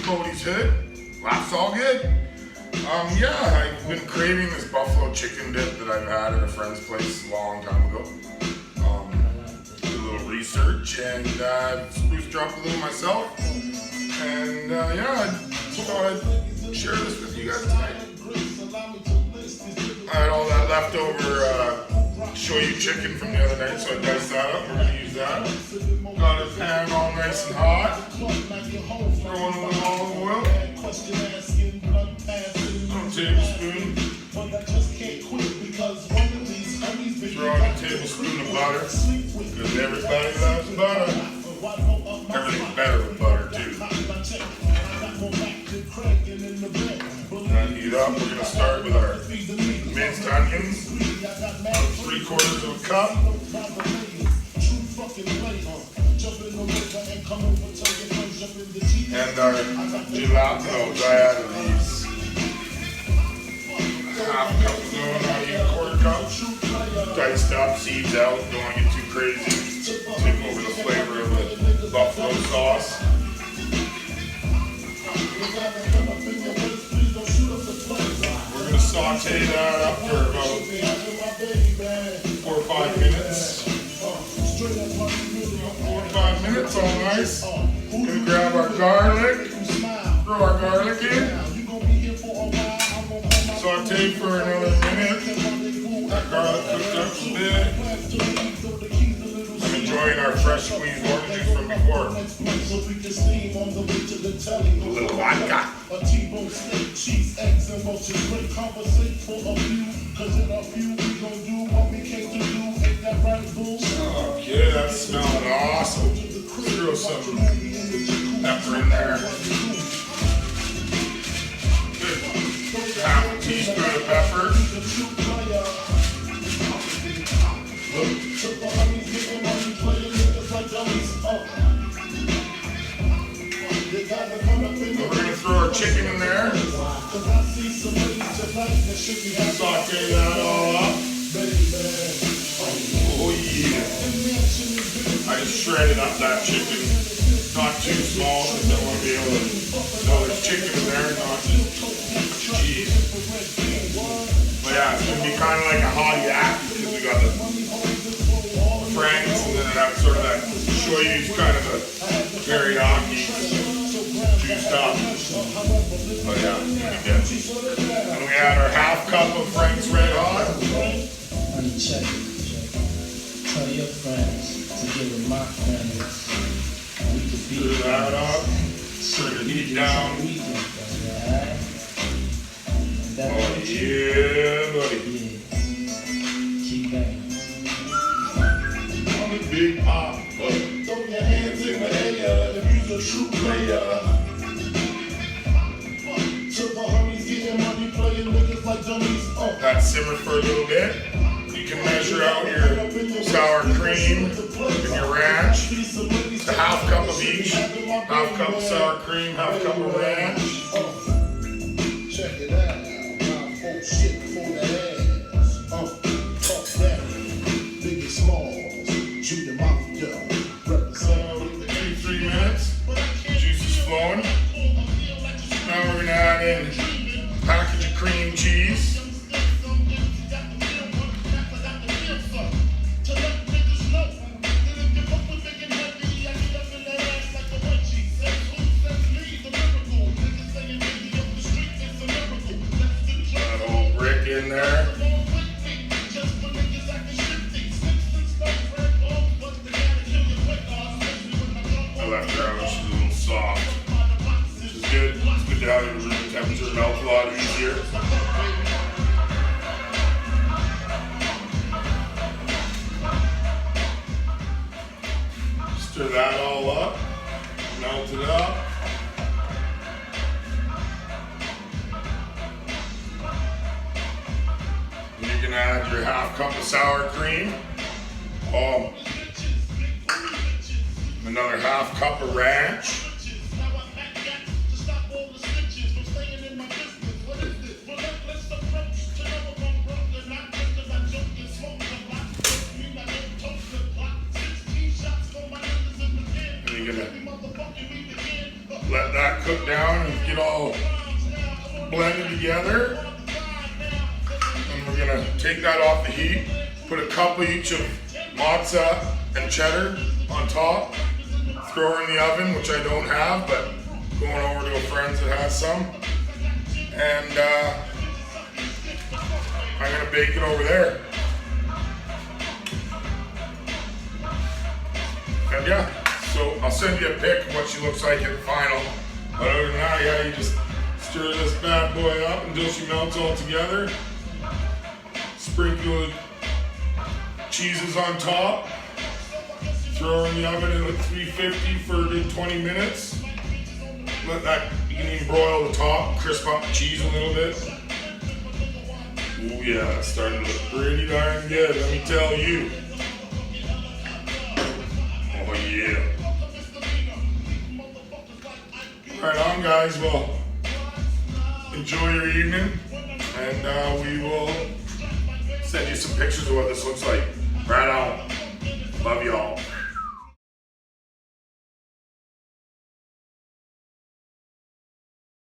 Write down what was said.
Cody's Hood. Laughs all good. Yeah, I've been craving this buffalo chicken dip that I've had at a friend's place a long time ago. Did a little research and spruce dropped a little myself. And yeah, I thought I'd share this with you guys tonight. I had all that leftover shoyu chicken from the other night, so I diced that up. We're going to use that. Got a pan all nice and hot. Throw in a little olive oil. A tablespoon. Throw in a tablespoon of butter, because everybody loves butter. Everything's better with butter too. Heat up. We're going to start with our minced onions. 3/4 of a cup. And our jalapenos. I added these. Half cup of going, not even 1/4 cup. Diced up, seeds out, don't want to get too crazy. Take over the flavor of the buffalo sauce. We're going to saute that up for about 4 or 5 minutes. 4 or 5 minutes, all nice. Going to grab our garlic, throw our garlic in. Saute for another minute. That garlic cooked up a bit. I'm enjoying our fresh squeezed orange juice from before. A little vodka. Okay, that's smelling awesome. Throw some pepper in there. Half a teaspoon of pepper. We're going to throw our chicken in there. Saute that all up. Oh yeah. I just shredded up that chicken. Not too small because I want to be able to know there's chicken in there, not just cheese. But yeah, it's going to be kind of like a hot yak because we got the franks and then it has sort of that shoyu, kind of a teriyaki juiced up. But yeah, it's going to be good. And we add our half cup of Frank's Red Hot. Honey, check it. Tell your friends to get with my friends. Stir that up. Turn the heat down. Oh yeah, buddy. Keep going. I'm a big pop. Throw your hands in the air if you're a true player. That simmer for a little bit. You can measure out your sour cream and your ranch. It's a half cup of each. Half cup of sour cream, half cup of ranch. Check it out now. Folks shit before the ass. Talk that. Big and small. Shoot them out the door. Represent. 3 minutes. Juice is flowing. Now we're going to add in a package of cream cheese. That old brick in there. I left her out, she's a little soft, which is good. It's good to have it at room temperature, melts a lot easier. Stir that all up, melt it up. And you can add your half cup of sour cream. Another half cup of ranch. And you're gonna let that cook down and get all blended together. And we're gonna take that off the heat, put a couple each of mozza and cheddar on top, throw her in the oven, which I don't have, but going over to a friend's that has some. And I'm gonna bake it over there. And yeah, so I'll send you a pic of what she looks like at the final. But other than that, yeah, you just stir this bad boy up until she melts all together. Sprinkle cheeses on top. Throw her in the oven at 350 for a good 20 minutes. Let that, you can even broil the top, crisp up the cheese a little bit. Oh yeah, it's starting to look pretty darn good, let me tell you. Oh yeah. Right on, guys. Well, enjoy your evening, and we will send you some pictures of what this looks like. Right on. Love y'all.